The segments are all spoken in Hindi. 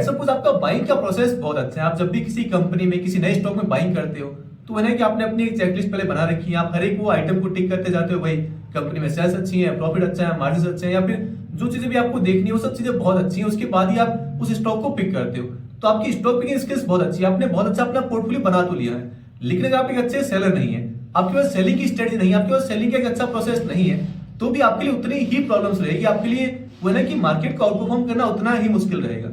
सपोज आपका बाइंग का प्रोसेस बहुत अच्छा है, आप जब भी किसी कंपनी में किसी नए स्टॉक में बाइंग करते हो तो वह है कि आपने अपनी एक चेकलिस्ट पहले बना रखी है, आप हर एक वो आइटम को टिक करते जाते हो, भाई कंपनी में सेल्स अच्छी है, प्रॉफिट अच्छा है, मार्जिन अच्छे हैं, या फिर जो चीजें भी आपको देखनी है वो सब चीजें बहुत अच्छी है, उसके बाद ही आप उस स्टॉक को पिक करते हो। तो आपकी स्टॉक पिकिंग स्किल्स बहुत अच्छी है, आपने बहुत अच्छा अपना पोर्टफोलियो बना तो लिया है, लेकिन अगर आप एक अच्छे सेलर नहीं है, आपके पास सेलिंग की स्ट्रेटजी नहीं है, आपके पास सेलिंग का एक अच्छा प्रोसेस नहीं है, तो भी आपके लिए उतनी ही प्रॉब्लम्स रहेगी, आपके लिए वो है ना कि मार्केट को आउटपरफॉर्म करना उतना ही मुश्किल रहेगा।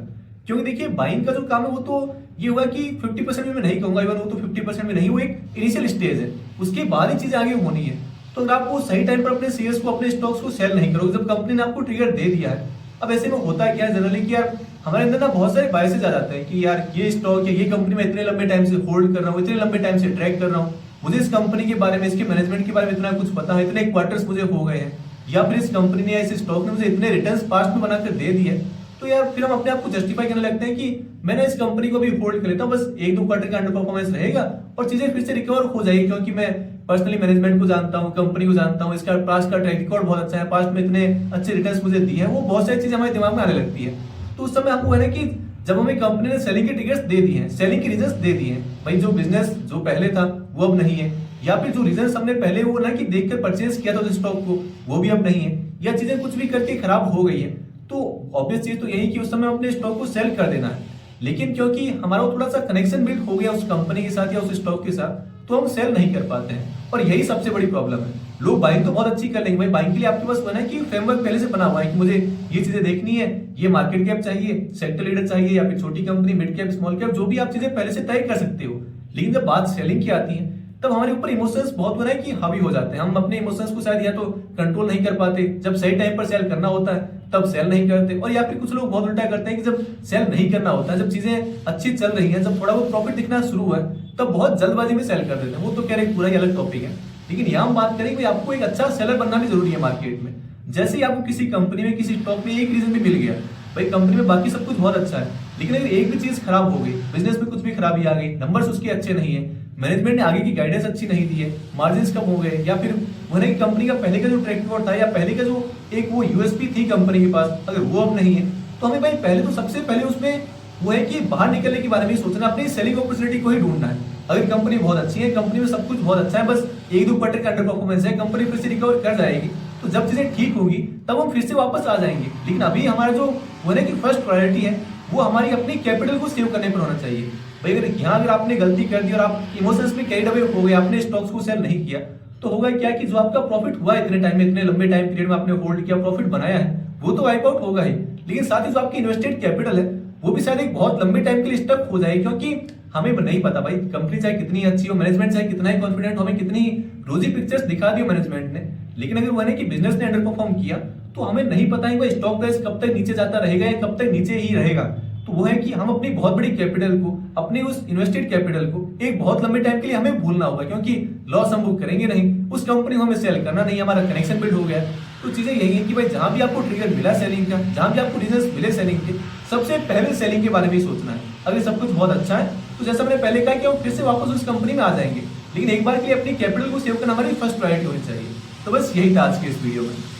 क्योंकि देखिए बाइंग का जो काम है वो तो ये हुआ कि 50% में मैं नहीं कहूंगा, इवन वो तो 50% में नहीं, वो एक इनिशियल स्टेज है, उसके बाद ही चीजें आगे होनी है। तो अगर आप वो सही टाइम पर अपने शेयर्स को, अपने स्टॉक्स को सेल नहीं करोगे, जब कंपनी ने आपको ट्रिगर दे दिया है, अब ऐसे में होता है क्या है जनरली कि यार हमारे अंदर ना बहुत सारे बायसेस आ जाते हैं कि यार ये स्टॉक या ये कंपनी में इतने लंबे टाइम से होल्ड कर रहा हूँ, इतने लंबे टाइम से ट्रैक कर रहा हूँ, मुझे इस कंपनी के बारे में, इसके मैनेजमेंट के बारे में इतना कुछ पता है, इतने क्वार्टर्स मुझे हो गए हैं, या फिर इस कंपनी ने, इस स्टॉक ने मुझे इतने रिटर्न्स पास्ट में बनाकर दे दिए, तो यार फिर हम अपने आप को जस्टिफाई करने लगते हैं कि मैंने इस कंपनी को भी होल्ड कर लेता हूँ, बस एक दो क्वार्टर का अंडर परफॉर्मेंस रहेगा और चीजें फिर से रिकवर हो जाएगी, क्योंकि मैं पर्सनली मैनेजमेंट को जानता हूँ, कंपनी को जानता हूँ, इसका पास्ट का ट्रैक रिकॉर्ड बहुत अच्छा है, पास्ट में इतने अच्छे रिटर्न्स मुझे दिए हैं, वो बहुत सारी चीजें हमारे दिमाग में आने लगती है। तो उस समय हमको है ना कि जब हमें कंपनी ने सेलिंग के टिकट्स दे दिए हैं, सेलिंग के रीजंस दे दिए हैं, भाई जो बिजनेस जो पहले था वो अब नहीं है, या फिर जो रीजंस हमने पहले वो ना कि देखकर परचेज किया था उस स्टॉक को वो भी अब नहीं है, या चीजें कुछ भी करके खराब हो गई है, तो ऑब्वियस चीज तो यही कि उस समय अपने स्टॉक को सेल कर देना है। लेकिन क्योंकि हमारा थोड़ा सा कनेक्शन बिल्ड हो गया उस कंपनी के साथ या उस स्टॉक के साथ, तो हम सेल नहीं कर पाते हैं, और यही सबसे बड़ी प्रॉब्लम है। लोग बाइंग तो बहुत अच्छी कर लेंगे, भाई बाइंग के लिए आपके पास बना है कि फ्रेमवर्क पहले से बना हुआ है कि मुझे ये चीजें देखनी है, ये मार्केट कैप चाहिए, सेक्टर लीडर चाहिए, या फिर छोटी company, mid cap, small cap, जो भी आप चीजें पहले से तय कर सकते हो। लेकिन जब बात सेलिंग की आती है तब हमारे ऊपर इमोशंस बहुत बना है कि हावी हो जाते हैं, हम अपने इमोशंस को शायद या तो कंट्रोल नहीं कर पाते, जब सही टाइम पर सेल करना होता है तब सेल नहीं करते, और या फिर कुछ लोग बहुत उल्टा करते हैं कि जब सेल नहीं करना होता है, जब चीजें अच्छी चल रही हैं, जब थोड़ा बहुत प्रॉफिट दिखना शुरू हुआ है, तब बहुत जल्दबाजी में सेल कर देते हैं। वो तो कह रहे पूरा ही अलग टॉपिक है, लेकिन यहाँ हम बात करेंगे आपको एक अच्छा सेलर बनना भी जरूरी है मार्केट में। जैसे ही आपको किसी कंपनी में, किसी स्टॉक में एक रीजन भी मिल गया, भाई कंपनी में बाकी सब कुछ बहुत अच्छा है, लेकिन अगर एक भी चीज खराब हो गई, बिजनेस में कुछ भी खराबी आ गई, नंबर्स उसके अच्छे नहीं है, मैनेजमेंट ने आगे की गाइडेंस अच्छी नहीं दी है, मार्जिन कम हो गए, या फिर वही कंपनी का पहले का जो ट्रैक रिकॉर्ड था, या पहले का जो एक वो यूएसपी थी कंपनी के पास, अगर वो अब नहीं है, तो हमें भाई पहले तो सबसे पहले उसमें वो है कि बाहर निकलने के बारे में सोचना, अपनी सेलिंग अपॉर्चुनिटी को ही ढूंढना है। अगर कंपनी बहुत अच्छी है, कंपनी में सब कुछ बहुत अच्छा है, बस एक दो क्वार्टर का अंडर परफॉर्मेंस है, कंपनी फिर से रिकवर कर जाएगी, तो जब चीजें ठीक होगी तब हम फिर से वापस आ जाएंगे। लेकिन अभी हमारा जो वो है कि फर्स्ट प्रायोरिटी है वो हमारी अपनी कैपिटल को सेव करने पर होना चाहिए। भाई अगर आपने गलती कर दी और आप इमोशंस में कैरिड अवे हो गए, आपने स्टॉक्स को सेल नहीं किया, तो होगा क्या कि जो आपका प्रॉफिट हुआ इतने टाइम में, इतने लंबे टाइम पीरियड में आपने होल्ड किया, प्रॉफिट बनाया है, वो तो वाइप आउट होगा ही, लेकिन साथ ही जो आपकी इन्वेस्टेड कैपिटल है वो भी शायद एक बहुत लंबे टाइम के लिए स्टक हो जाएगी, क्योंकि हमें नहीं पता भाई कंपनी चाहे कितनी अच्छी हो, मैनेजमेंट चाहे कितना ही कॉन्फिडेंट हो, हमें कितनी रोजी पिक्चर्स दिखा दी मैनेजमेंट ने, लेकिन अगर वो कि बिजनेस ने अंडर परफॉर्म किया, तो हमें नहीं पता है कि स्टॉक प्राइस कब तक नीचे जाता रहेगा या कब तक नीचे ही रहेगा। तो वो है कि हम अपनी बहुत बड़ी कैपिटल को, अपनी उस इन्वेस्टेड कैपिटल को एक बहुत लंबे टाइम के लिए हमें भूलना होगा, क्योंकि लॉस हम बुक करेंगे नहीं, उस कंपनी को हमें सेल करना नहीं, हमारा कनेक्शन बिल्ड हो गया। तो चीजें यही है कि भाई जहां भी आपको ट्रिगर मिला सेलिंग का, जहां भी आपको रीजंस मिले सेलिंग के, सबसे पहले सेलिंग के बारे में ही सोचना है। अगर सब कुछ बहुत अच्छा है तो जैसा मैंने पहले कहा कि हम फिर से वापस उस कंपनी में आ जाएंगे, लेकिन एक बार के लिए अपनी कैपिटल को सेव करना हमारी फर्स्ट प्रायोरिटी होनी चाहिए। तो बस यही था आज के इस वीडियो में।